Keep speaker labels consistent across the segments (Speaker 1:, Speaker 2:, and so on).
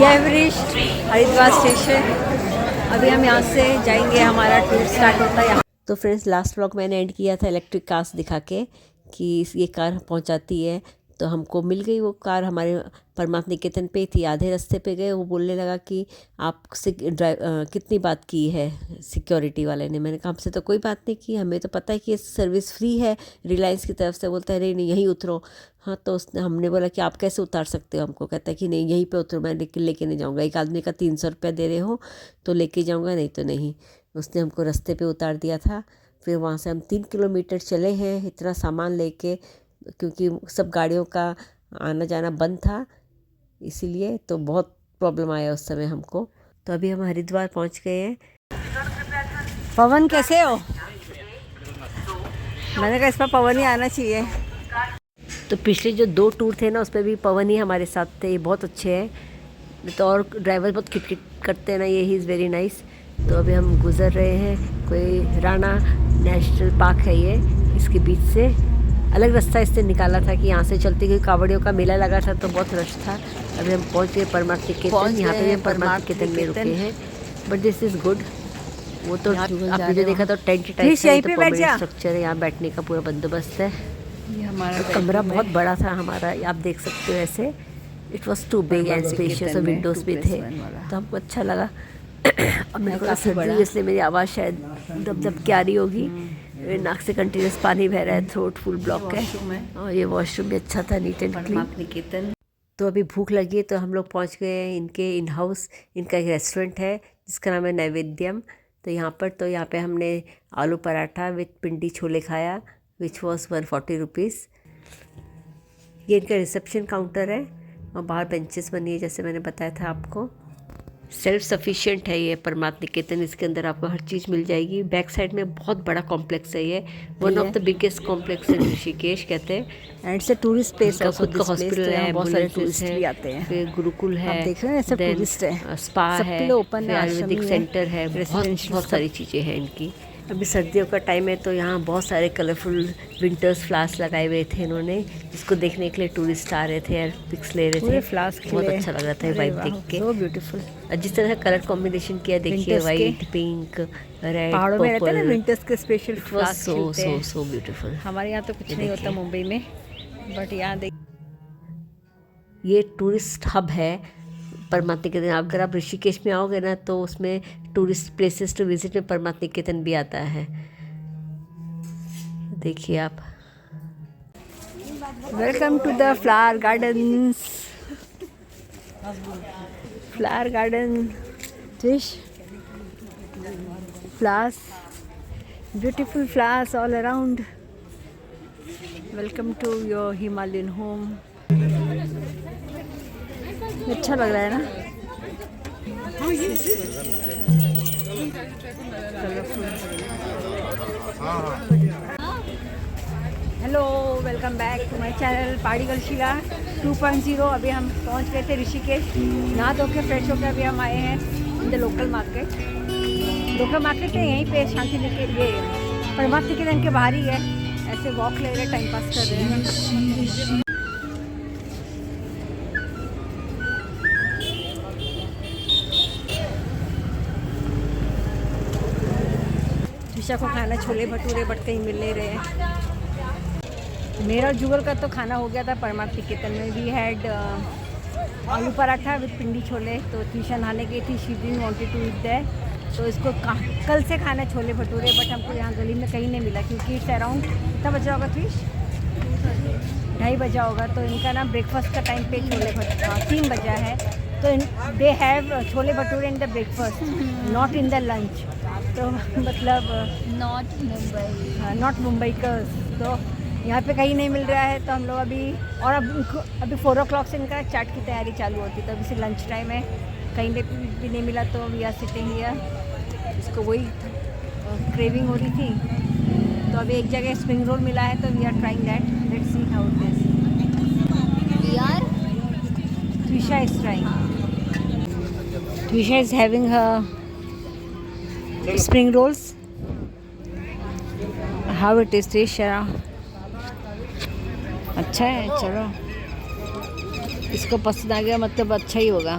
Speaker 1: Haridwar station. अभी हम यहाँ से जाएंगे, हमारा टूर स्टार्ट होता है यहाँ।
Speaker 2: तो फ्रेंड्स, लास्ट व्लॉग मैंने एंड किया था इलेक्ट्रिक कार्स दिखा के कि ये कार पहुंचाती है। तो हमको मिल गई वो कार, हमारे परमात्मा निकेतन पे थी। आधे रास्ते पे गए, वो बोलने लगा कि आपसे कितनी बात की है सिक्योरिटी वाले ने। मैंने कहा हमसे तो कोई बात नहीं की, हमें तो पता है कि ये सर्विस फ्री है रिलायंस की तरफ से। बोलता है नहीं नहीं यहीं उतरो। हाँ, तो हमने बोला कि आप कैसे उतार सकते हो हमको। कहता है कि नहीं यहीं पे उतरो, मैं लेके नहीं जाऊँगा। एक आदमी का 300 रुपया दे रहे हो तो लेके जाऊँगा, नहीं तो नहीं। उसने हमको रास्ते पे उतार दिया था। फिर वहाँ से हम 3 किलोमीटर चले हैं इतना सामान लेके, क्योंकि सब गाड़ियों का आना जाना बंद था, इसीलिए तो बहुत प्रॉब्लम आया उस समय हमको। तो अभी हम हरिद्वार पहुँच गए हैं।
Speaker 1: पवन कैसे हो? मैंने कहा इस पर पवन ही आना चाहिए।
Speaker 2: तो पिछले जो 2 टूर थे ना, उस पर भी पवन ही हमारे साथ थे। ये बहुत अच्छे हैं। तो और ड्राइवर बहुत किटकिट करते हैं ना, ये ही इज़ वेरी नाइस। तो अभी हम गुज़र रहे हैं, कोई राणा नेशनल पार्क है ये। इसके बीच से अलग रास्ता इससे निकाला था कि यहाँ से चलते, क्योंकि कावड़ियों का मेला लगा था तो बहुत रश था। अभी हम पहुँच गए परमार्थ निकेतन। यहाँ पे हम परमार्थ निकेतन में रुके हैं, बट दिस इज़ गुड। वो तो आपने जो देखा था टेंट टाइप का स्ट्रक्चर है, यहाँ बैठने का पूरा बंदोबस्त है।
Speaker 1: ये हमारा
Speaker 2: कमरा बहुत बड़ा था हमारा, आप देख सकते हो ऐसे। It was too big and spacious और विंडोज़ भी थे, तो हमको अच्छा लगा। और मेरे को सर्दी है, इसलिए मेरी आवाज़ शायद दब दब के आ रही होगी। मेरे नाक से कंटिन्यूस पानी बह रहा है, थ्रोट फुल ब्लॉक है। और ये वॉशरूम भी अच्छा था, नीट एंड क्लीन। तो अभी भूख लगी है, तो हम लोग पहुंच गए हैं इनके इन हाउस। इनका एक रेस्टोरेंट है जिसका नाम है नैवेद्यम। तो यहाँ पे हमने आलू पराठा विथ पिंडी छोले खाया, विच वॉज 140 रुपीज़। ये इनका रिसेप्शन काउंटर है और बाहर बेंचेस बनी है, जैसे मैंने बताया था आपको। सेल्फ सफिशिएंट है ये परमार्थ निकेतन। इसके अंदर आपको हर चीज़ मिल जाएगी। बैक साइड में बहुत बड़ा कॉम्प्लेक्स है ये, one of the biggest complex in Rishikesh कहते हैं।
Speaker 1: एंड से टूरिस्ट प्लेस है,
Speaker 2: खुद का हॉस्पिटल है,
Speaker 1: बहुत सारे टूरिस्ट भी आते हैं।
Speaker 2: फिर गुरुकुल है,
Speaker 1: आप देख रहे हैं सब टूरिस्ट है,
Speaker 2: स्पा है, आयुर्वेदिक सेंटर है, बहुत सारी चीज़ें हैं इनकी। अभी सर्दियों का टाइम है, तो यहाँ बहुत सारे कलरफुल विंटर्स फ्लावर्स लगाए हुए थे इन्होंने, जिसको देखने के लिए टूरिस्ट आ रहे थे और पिक्स ले रहे थे।
Speaker 1: फ्लावर्स
Speaker 2: बहुत अच्छा लग रहा था वाइट देख के,
Speaker 1: सो ब्यूटीफुल।
Speaker 2: जिस तरह कलर कॉम्बिनेशन किया देखिए, वाइट, पिंक, रेड,
Speaker 1: पहाड़ों में रहते हैं ना विंटर्स के स्पेशल फ्लावर्स,
Speaker 2: सो ब्यूटीफुल।
Speaker 1: हमारे यहाँ तो कुछ नहीं होता मुंबई में, बट यहाँ देख।
Speaker 2: ये टूरिस्ट हब है परमार्थ निकेतन। अगर आप ऋषिकेश में आओगे ना, तो उसमें टूरिस्ट प्लेसेस टू विजिट में परमार्थ निकेतन भी आता है। देखिए आप।
Speaker 1: Welcome to the flower gardens. Flower garden, fish, flowers, beautiful flowers all around. Welcome to your Himalayan home. अच्छा लग रहा है ना? Hello, welcome back to my channel Pahadi गलशीला 2.0। अभी हम पहुंच गए थे ऋषिकेश। नहा धो के फ्रेश होकर अभी हम आए हैं in the local market. Local market है यहीं पे, शांति निकेतन, ये परमार्थ निकेतन के बाहर ही है। ऐसे वॉक ले रहे, टाइम पास कर रहे हैं। ऋषा को खाना छोले भटूरे, बट कहीं मिल नहीं रहे हैं। मेरा और जुगल का तो खाना हो गया था परमार्थ निकेतन में। वी हैड आलू पराठा विद पिंडी छोले। तो ट्यूशन नहाने गई थी, she didn't wanted to eat there, तो इसको कल से खाना छोले भटूरे, बट हमको यहाँ गली में कहीं नहीं मिला, क्योंकि इट्स अराउंड कितना बजा होगा ट्विश, 2:30 बजा होगा। तो इनका ना ब्रेकफास्ट का टाइम पे छोले भटूरे 3 बजा है, तो they have chole bhature in the breakfast, not in the lunch. तो मतलब नॉट मुंबई का। तो यहाँ पे कहीं नहीं मिल रहा है, तो हम लोग अभी 4 o'clock से इनका चाट की तैयारी चालू होती है। तो अभी से लंच टाइम है, कहीं भी नहीं मिला, तो वी आर सिटिंग हियर। इसको वही क्रेविंग हो रही थी, तो अभी एक जगह स्प्रिंग रोल मिला है, तो we are trying that. Let's see how it is. Trisha is trying. Trisha is having her spring rolls. How it is, Trisha? अच्छा है, चलो। इसको पसंद आ गया मतलब अच्छा ही होगा।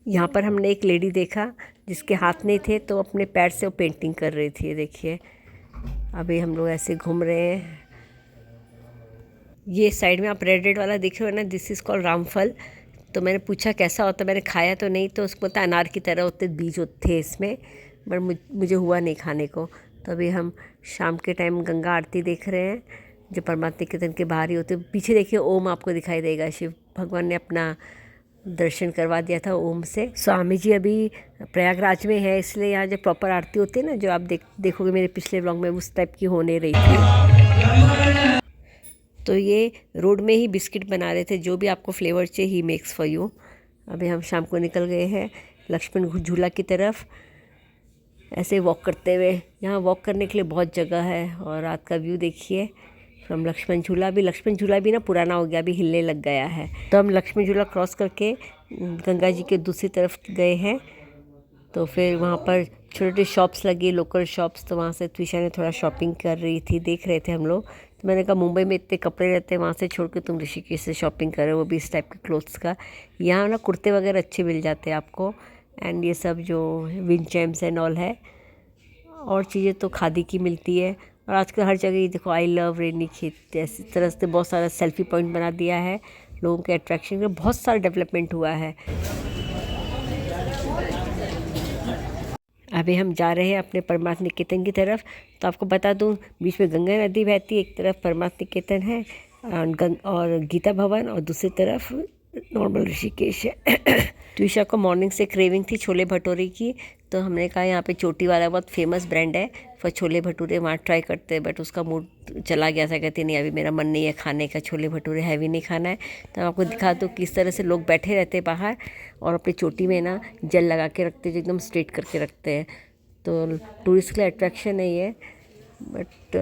Speaker 2: यहाँ पर हमने एक लेडी देखा जिसके हाथ नहीं थे, तो अपने पैर से वो पेंटिंग कर रही थी। देखिए अभी हम लोग ऐसे घूम रहे हैं। ये साइड में आप रेड रेड वाला देखे हो ना, दिस इज़ कॉल्ड रामफल। तो मैंने पूछा कैसा होता, मैंने खाया तो नहीं, तो उसको पता अनार की तरह होते बीज थे इसमें, बट मुझे हुआ नहीं खाने को। तो अभी हम शाम के टाइम गंगा आरती देख रहे हैं जो परमात्मा निकेतन के बाहर ही होते। पीछे देखिए ओम आपको दिखाई देगा, शिव भगवान ने अपना दर्शन करवा दिया था ओम से। स्वामी जी अभी प्रयागराज में है, इसलिए यहाँ जो प्रॉपर आरती होती है ना, जो आप देखोगे मेरे पिछले व्लॉग में, उस टाइप की होने रही थी। तो ये रोड में ही बिस्किट बना रहे थे, जो भी आपको फ्लेवर चाहिए ही मेक्स फॉर यू। अभी हम शाम को निकल गए हैं लक्ष्मण झूला की तरफ, ऐसे वॉक करते हुए। यहाँ वॉक करने के लिए बहुत जगह है, और रात का व्यू देखिए फ्रॉम लक्ष्मण झूला। भी लक्ष्मण झूला भी ना पुराना हो गया, अभी हिलने लग गया है। तो हम लक्ष्मण झूला क्रॉस करके गंगा जी के दूसरी तरफ गए हैं। तो फिर वहाँ पर छोटे छोटे शॉप्स लगी, लोकल शॉप्स। तो वहाँ से त्विषा ने थोड़ा शॉपिंग कर रही थी, देख रहे थे हम लोग। तो मैंने कहा मुंबई में इतने कपड़े रहते हैं, वहाँ से छोड़ के तुम ऋषिकेश से शॉपिंग कर रहे हो, वो भी इस टाइप के क्लोथ्स का। यहाँ ना कुर्ते वगैरह अच्छे मिल जाते हैं आपको, एंड ये सब जो विंचेम्स एंड ऑल है, और चीज़ें तो खादी की मिलती है। और आजकल हर जगह ये देखो आई लव रेनी खेत, ऐसी तरह से बहुत सारा सेल्फी पॉइंट बना दिया है लोगों के अट्रैक्शन के, बहुत सारा डेवलपमेंट हुआ है। अभी हम जा रहे हैं अपने परमात्मा निकेतन की तरफ। तो आपको बता दूं, बीच में गंगा नदी बहती है, एक तरफ परमात्मा निकेतन है और गीता भवन, और दूसरी तरफ नॉर्मल ऋषिकेश है। त्विषा को मॉर्निंग से क्रेविंग थी छोले भटूरे की, तो हमने कहा यहाँ पे चोटी वाला बहुत फेमस ब्रांड है फॉर छोले भटूरे, वहाँ ट्राई करते हैं। बट उसका मूड चला गया था, कहती नहीं अभी मेरा मन नहीं है खाने का, छोले भटूरे हैवी नहीं खाना है। तो आपको दिखा दो किस तरह से लोग बैठे रहते हैं बाहर, और अपनी चोटी में ना जल लगा के रखते हैं, जो एकदम स्ट्रेट करके रखते हैं। तो टूरिस्ट के लिए अट्रैक्शन है ये। बट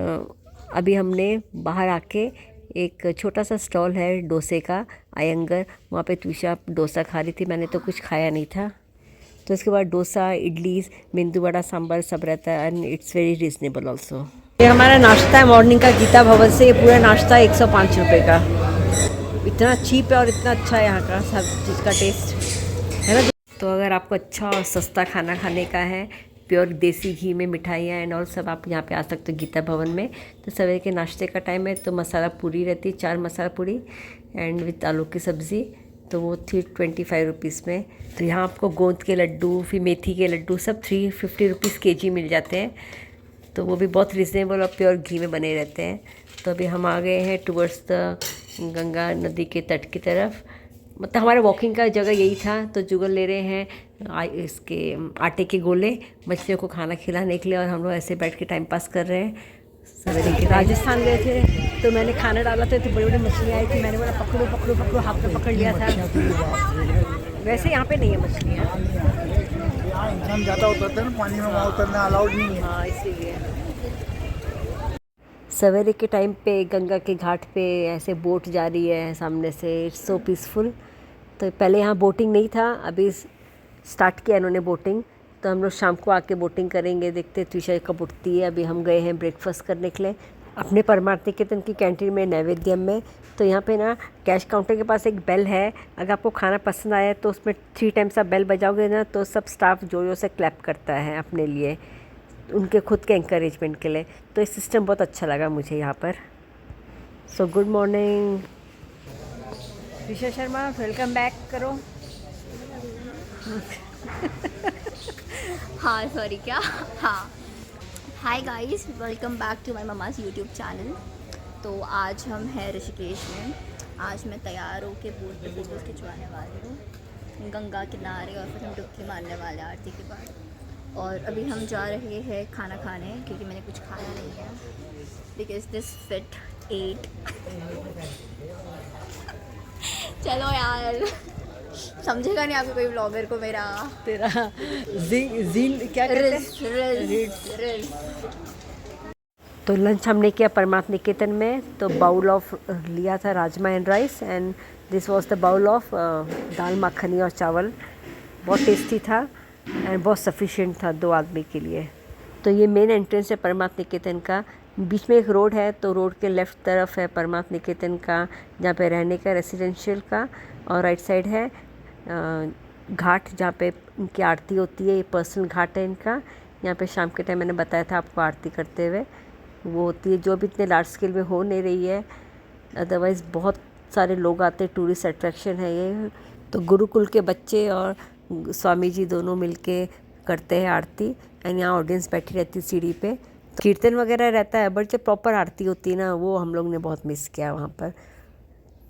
Speaker 2: अभी हमने बाहर आके एक छोटा सा स्टॉल है डोसे का, अयंगर, वहाँ पे त्विषा डोसा खा रही थी, मैंने तो कुछ खाया नहीं था। तो इसके बाद डोसा, इडली, मेंदू वड़ा, सांभर सब रहता है, and it's very reasonable also. ये हमारा नाश्ता है मॉर्निंग का गीता भवन से। ये पूरा नाश्ता 105 रुपये का, इतना चीप है और इतना अच्छा है यहाँ का सब चीज़ का टेस्ट है ना। तो अगर आपको अच्छा और सस्ता खाना खाने का है, प्योर देसी घी में मिठाइयाँ एंड ऑल सब, आप यहाँ पे आ सकते हो गीता भवन में। तो सवेरे के नाश्ते का टाइम है, तो मसाला पूरी रहती है, 4 मसाला पूरी एंड विथ आलू की सब्ज़ी, तो वो थी 25 रुपीज़ में। तो यहाँ आपको गोंद के लड्डू, फिर मेथी के लड्डू सब 350 रुपीज़ kg मिल जाते हैं। तो वो भी बहुत रिजनेबल और प्योर घी में बने रहते हैं। तो अभी हम आ गए हैं टूवर्ड्स द गंगा नदी के तट की तरफ। मतलब हमारे वॉकिंग का जगह यही था। तो जुगल ले रहे हैं इसके आटे के गोले मछलियों को खाना खिलाने के लिए, और हम लोग ऐसे बैठ के टाइम पास कर रहे हैं। सवेरे के राजस्थान गए थे, तो मैंने खाना डाला था, तो बड़ी बड़ी मछलियाँ आई थी, मैंने बोला पकड़ो पकड़ो पकड़ो, हाथ में पकड़ लिया था। वैसे यहाँ पे नहीं है मछलियाँ,
Speaker 3: इंसान ज़्यादा उतरते हैं ना पानी में, वहाँ उतरना अलाउड नहीं है।
Speaker 1: हाँ इसीलिए।
Speaker 2: सवेरे के टाइम पे गंगा के घाट पे ऐसे बोट जा रही है सामने से, इट्स सो पीसफुल। तो पहले यहाँ बोटिंग नहीं था, अभी स्टार्ट किया इन्होंने बोटिंग। तो हम लोग शाम को आके बोटिंग करेंगे, देखते त्विषा कब उठती है। अभी हम गए हैं ब्रेकफास्ट करने के लिए अपने परमार्थ निकेतन की कैंटीन में, नैवेद्यम में। तो यहाँ पे ना कैश काउंटर के पास एक बेल है, अगर आपको खाना पसंद आया तो उसमें 3 टाइम्स आप बेल बजाओगे ना, तो सब स्टाफ जोरों से क्लैप करता है अपने लिए, उनके खुद के एंकरेजमेंट के लिए। तो ये सिस्टम बहुत अच्छा लगा मुझे यहाँ पर। So good morning
Speaker 1: Twisha Sharma, welcome back करो।
Speaker 4: हाँ सॉरी क्या, हाँ hi guys, welcome back to my mama's YouTube channel. तो आज हम हैं ऋषिकेश में। आज मैं तैयार होकर बोट पे फोटोज़ खिंचवाने वाली हूँ गंगा किनारे, और फिर हम डुबकी मारने वाले आरती के बाद। और अभी हम जा रहे हैं खाना खाने, क्योंकि मैंने कुछ खाया नहीं है, बिकॉज दिस फिट 8। चलो यार, समझेगा नहीं आपको कोई ब्लॉगर को मेरा
Speaker 1: तेरा जीन क्या कहते हैं?
Speaker 2: तो लंच हमने किया परमात्मा निकेतन में। तो बाउल ऑफ लिया था rajma and rice, and this was the bowl of dal makhani और चावल। बहुत टेस्टी था एंड बहुत सफिशिएंट था 2 आदमी के लिए। तो ये मेन एंट्रेंस है परमात्मा निकेतन का, बीच में एक रोड है, तो रोड के लेफ़्ट तरफ है परमार्थ निकेतन का, जहाँ पे रहने का रेसिडेंशियल का, और राइट साइड है घाट जहाँ पे इनकी आरती होती है। ये पर्सनल घाट है इनका। यहाँ पे शाम के टाइम मैंने बताया था आपको आरती करते हुए वो होती है, जो भी इतने लार्ज स्केल में हो नहीं रही है। अदरवाइज़ बहुत सारे लोग आते हैं, टूरिस्ट अट्रैक्शन है ये। तो गुरुकुल के बच्चे और स्वामी जी दोनों मिलके करते हैं आरती, एंड यहाँ ऑडियंस बैठी रहती है सीढ़ी पे। तो कीर्तन वगैरह रहता है, बट जब प्रॉपर आरती होती है ना, वो हम लोग ने बहुत मिस किया वहाँ पर।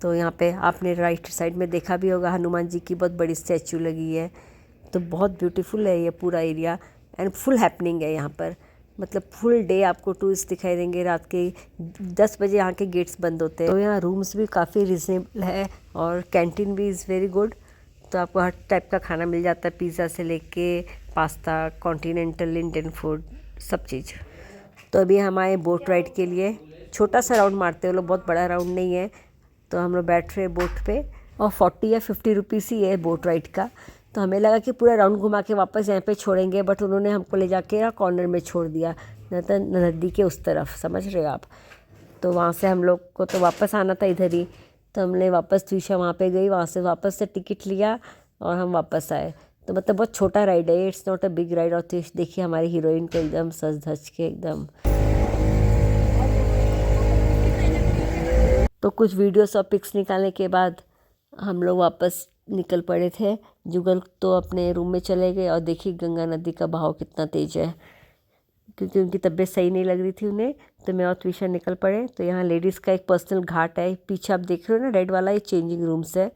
Speaker 2: तो यहाँ पे आपने राइट साइड में देखा भी होगा, हनुमान जी की बहुत बड़ी स्टैचू लगी है। तो बहुत ब्यूटीफुल है ये पूरा एरिया, एंड फुल हैपनिंग है यहाँ पर। मतलब फुल डे आपको टूरिस्ट दिखाई देंगे। रात के 10 बजे यहाँ के गेट्स बंद होते हैं। तो यहाँ रूम्स भी काफ़ी रिजनेबल है, और कैंटीन भी इज़ वेरी गुड। तो आपको हर टाइप का खाना मिल जाता है, पिज़्ज़ा से लेके पास्ता, कॉन्टिनेंटल इंडियन फूड, सब चीज़। तो अभी हम आए बोट राइड के लिए। छोटा सा राउंड मारते हैं वो लोग, बहुत बड़ा राउंड नहीं है। तो हम लोग बैठ रहे बोट पे, और 40 या 50 रुपीज़ ही है बोट राइड का। तो हमें लगा कि पूरा राउंड घुमा के वापस यहाँ पे छोड़ेंगे, बट उन्होंने हमको ले जाके कॉर्नर में छोड़ दिया, नदी के उस तरफ, समझ रहे हो आप। तो वहाँ से हम लोग को तो वापस आना था इधर ही। तो हमने वापस ट्विशा वहाँ पे गई, वहाँ से वापस से टिकट लिया और हम वापस आए। तो मतलब बहुत छोटा राइड है, it's not a big ride. और तो देखिए हमारी हीरोइन को एकदम सज धज के एकदम। तो कुछ वीडियोस और पिक्स निकालने के बाद हम लोग वापस निकल पड़े थे। जुगल तो अपने रूम में चले गए, और देखिए गंगा नदी का बहाव कितना तेज है, क्योंकि उनकी तबीयत सही नहीं लग रही थी उन्हें। तो मैं और त्विशा निकल पड़े। तो यहाँ लेडीज़ का एक पर्सनल घाट है, पीछे आप देख रहे हो ना रेड वाला, ये चेंजिंग रूम्स है।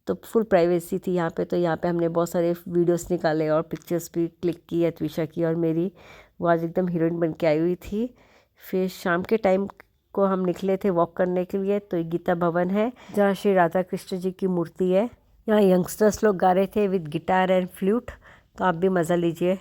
Speaker 2: तो फुल प्राइवेसी थी यहाँ पे। तो यहाँ पे हमने बहुत सारे वीडियोस निकाले और पिक्चर्स भी क्लिक की है त्विशा की और मेरी। वो आज एकदम हीरोइन बन के आई हुई थी। फिर शाम के टाइम को हम निकले थे वॉक करने के लिए। तो गीता भवन है, जहाँ श्री राधा कृष्ण जी की मूर्ति है। यहाँ यंगस्टर्स लोग गा रहे थे विद गिटार एंड फ्लूट। तो आप भी मज़ा लीजिए।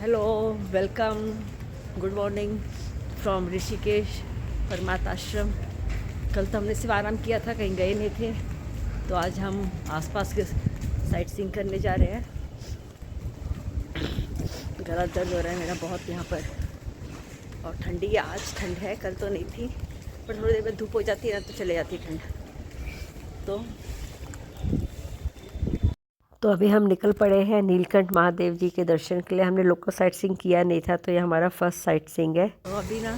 Speaker 2: Hello, welcome, good morning from Rishikesh परमार्थ आश्रम। कल तो हमने सिर्फ आराम किया था, कहीं गए नहीं थे। तो आज हम आसपास के साइट सीइंग करने जा रहे हैं। गला दर्द हो रहा है मेरा बहुत यहाँ पर, और ठंडी है आज, ठंड है, कल तो नहीं थी। पर थोड़ी देर में धूप हो जाती है ना, तो चले जाती है ठंड। तो अभी हम निकल पड़े हैं नीलकंठ महादेव जी के दर्शन के लिए। हमने लोकल साइट सीइंग किया नहीं था, तो ये हमारा फर्स्ट साइट सीइंग है। तो अभी ना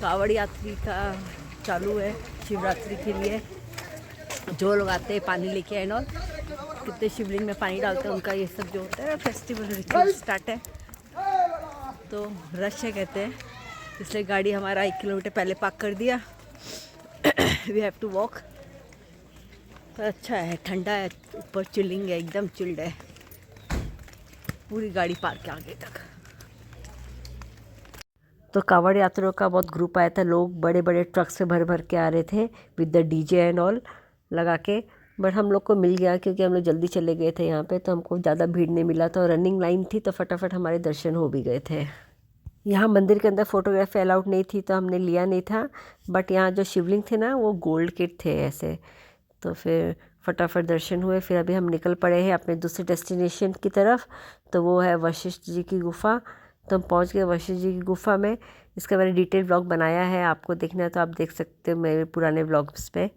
Speaker 2: कावड़ यात्री का चालू है शिवरात्रि के लिए। जो लोग आते हैं पानी लेके आए और कितने शिवलिंग में पानी डालते हैं, उनका ये सब जो होता है फेस्टिवल रिचुअल स्टार्ट है। तो रश है कहते हैं, इसलिए गाड़ी हमारा 1 किलोमीटर पहले पार्क कर दिया। We have to walk. पर अच्छा है, ठंडा है, ऊपर चिलिंग है, एकदम चिल्ड है। पूरी गाड़ी पार्क के आगे तक। तो कावड़ यात्रियों का बहुत ग्रुप आया था। लोग बड़े बड़े ट्रक से भर भर के आ रहे थे with the DJ and all लगा के। बट हम लोग को मिल गया, क्योंकि हम लोग जल्दी चले गए थे यहाँ पे, तो हमको ज़्यादा भीड़ नहीं मिला था। और रनिंग लाइन थी, तो फटाफट हमारे दर्शन हो भी गए थे। यहाँ मंदिर के अंदर फ़ोटोग्राफी अलाउड नहीं थी, तो हमने लिया नहीं था। बट यहाँ जो शिवलिंग थे ना, वो गोल्ड के थे ऐसे। तो फिर फटाफट दर्शन हुए। फिर अभी हम निकल पड़े हैं अपने दूसरे डेस्टिनेशन की तरफ। तो वो है वशिष्ठ जी की गुफ़ा। तो हम पहुँच गए वशिष्ठ जी की गुफ़ा में। इसका मैंने डिटेल व्लॉग बनाया है, आपको देखना है तो आप देख सकते हो मेरे पुराने व्लॉग्स पे।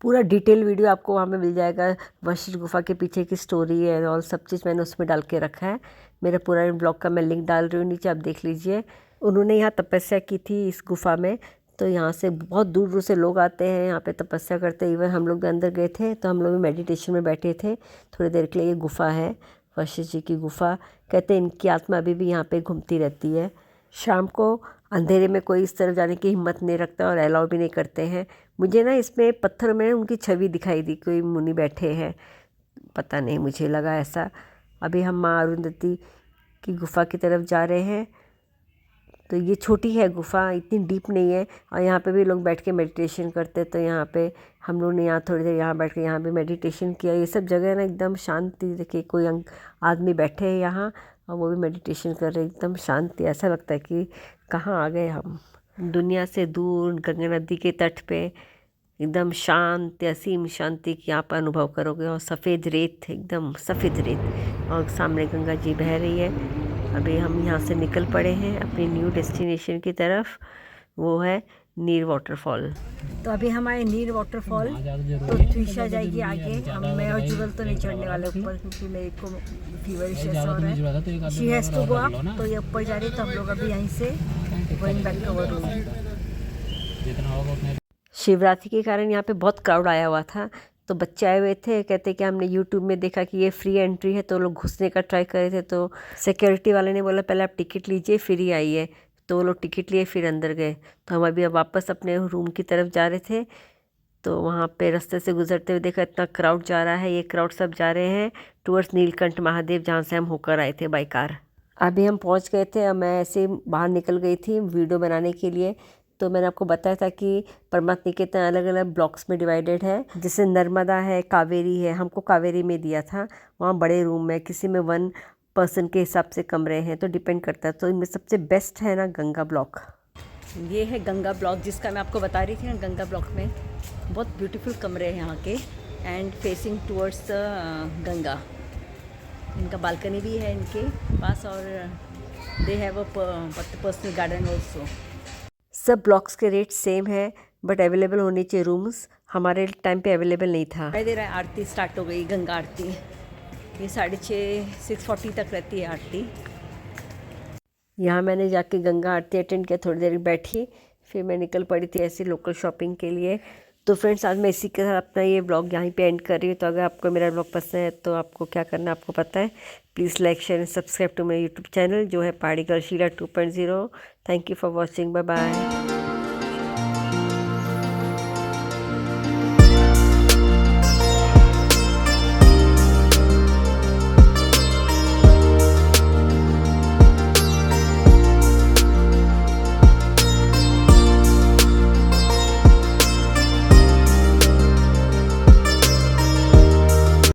Speaker 2: पूरा डिटेल वीडियो आपको वहाँ में मिल जाएगा। वशिष्ठ गुफ़ा के पीछे की स्टोरी है और सब चीज़ मैंने उसमें डाल के रखा है। मेरे पुराने ब्लॉग का मैं लिंक डाल रही हूँ नीचे, आप देख लीजिए। उन्होंने यहाँ तपस्या की थी इस गुफ़ा में। तो यहाँ से बहुत दूर दूर से लोग आते हैं यहाँ पे तपस्या करते हैं। इवन हम लोग भी अंदर गए थे, तो हम लोग भी मेडिटेशन में बैठे थे थोड़ी देर के लिए। ये गुफ़ा है वशिष्ठ जी की गुफ़ा। कहते हैं इनकी आत्मा अभी भी यहाँ पे घूमती रहती है। शाम को अंधेरे में कोई इस तरफ जाने की हिम्मत नहीं रखता और अलाउ भी नहीं करते हैं। मुझे ना इसमें पत्थर में उनकी छवि दिखाई दी, कोई मुनि बैठे हैं, पता नहीं, मुझे लगा ऐसा। अभी हम माँ अरुंधति की गुफ़ा की तरफ जा रहे हैं। तो ये छोटी है गुफ़ा, इतनी डीप नहीं है, और यहाँ पे भी लोग बैठ के मेडिटेशन करते, तो यहाँ पे हम लोग ने यहाँ थोड़ी देर यहाँ बैठ के यहाँ पे मेडिटेशन किया। ये सब जगह ना एकदम शांति, देखिए कोई आदमी बैठे हैं यहाँ और वो भी मेडिटेशन कर रहे हैं, एकदम शांति। ऐसा लगता है कि कहाँ आ गए हम, दुनिया से दूर, गंगा नदी के तट पे एकदम शांत, असीम शांति की आप अनुभव करोगे। और सफ़ेद रेत, एकदम सफ़ेद रेत, और सामने गंगा जी बह रही है। अभी हम यहाँ से निकल पड़े हैं अपनी न्यू डेस्टिनेशन की तरफ, वो है नीर वाटरफॉल।
Speaker 1: तो अभी हम आए नीर वाटरफॉल, तो त्रिशा जाएगी आगे, हम मैं और जुगल तो नहीं चढ़ने वाले ऊपर, क्योंकि मेरे को फीवरिश ऐसा हो रहा है। She has to go up, तो ये ऊपर जा रही है, तो हम लोग अभी यहीं से going back to our room.
Speaker 2: Shivratri के कारण यहाँ पे बहुत क्राउड आया हुआ था, तो बच्चे आए हुए थे, कहते कि हमने यूट्यूब में देखा कि ये फ्री एंट्री है, तो लोग घुसने का ट्राई कर रहे थे। तो सिक्योरिटी वाले ने बोला पहले आप टिकट लीजिए फिर ही आइए, तो वो लोग टिकट लिए फिर अंदर गए। तो हम अभी अब वापस अपने रूम की तरफ जा रहे थे, तो वहाँ पे रास्ते से गुजरते हुए देखा इतना क्राउड जा रहा है। ये क्राउड सब जा रहे हैं टूवर्ड्स नीलकंठ महादेव, जहाँ से हम होकर आए थे बाई कार। अभी हम पहुँच गए थे, और मैं ऐसे बाहर निकल गई थी वीडियो बनाने के लिए। तो मैंने आपको बताया था कि परमार्थ निकेतन अलग अलग ब्लॉक्स में डिवाइडेड है, जैसे नर्मदा है, कावेरी है, हमको कावेरी में दिया था। वहाँ बड़े रूम में किसी में 1 पर्सन के हिसाब से कमरे हैं, तो डिपेंड करता है। तो इनमें सबसे बेस्ट है ना गंगा ब्लॉक।
Speaker 1: ये है गंगा ब्लॉक, जिसका मैं आपको बता रही थी ना। गंगा ब्लॉक में बहुत ब्यूटीफुल कमरे हैं यहाँ के, एंड फेसिंग टूवर्ड्स गंगा। इनका बालकनी भी है इनके पास, और they have a personal garden also.
Speaker 2: सब ब्लॉक्स के रेट सेम है, बट अवेलेबल होनी चाहिए रूम्स। हमारे टाइम पे अवेलेबल नहीं था।
Speaker 1: दे रहा है आरती स्टार्ट हो गई, गंगा आरती। ये 6:30 तक रहती है आरती।
Speaker 2: यहाँ मैंने जाके गंगा आरती अटेंड किया, थोड़ी देर बैठी, फिर मैं निकल पड़ी थी ऐसी लोकल शॉपिंग के लिए। तो फ्रेंड्स, आज मैं इसी के साथ अपना ये ब्लॉग यहीं पे एंड कर रही हूँ। तो अगर आपको मेरा ब्लॉग पसंद है तो आपको क्या करना है आपको पता है। Please like, share and subscribe to my YouTube channel, जो है Pahadi girl Sheela 2.0। Thank you for watching, bye bye.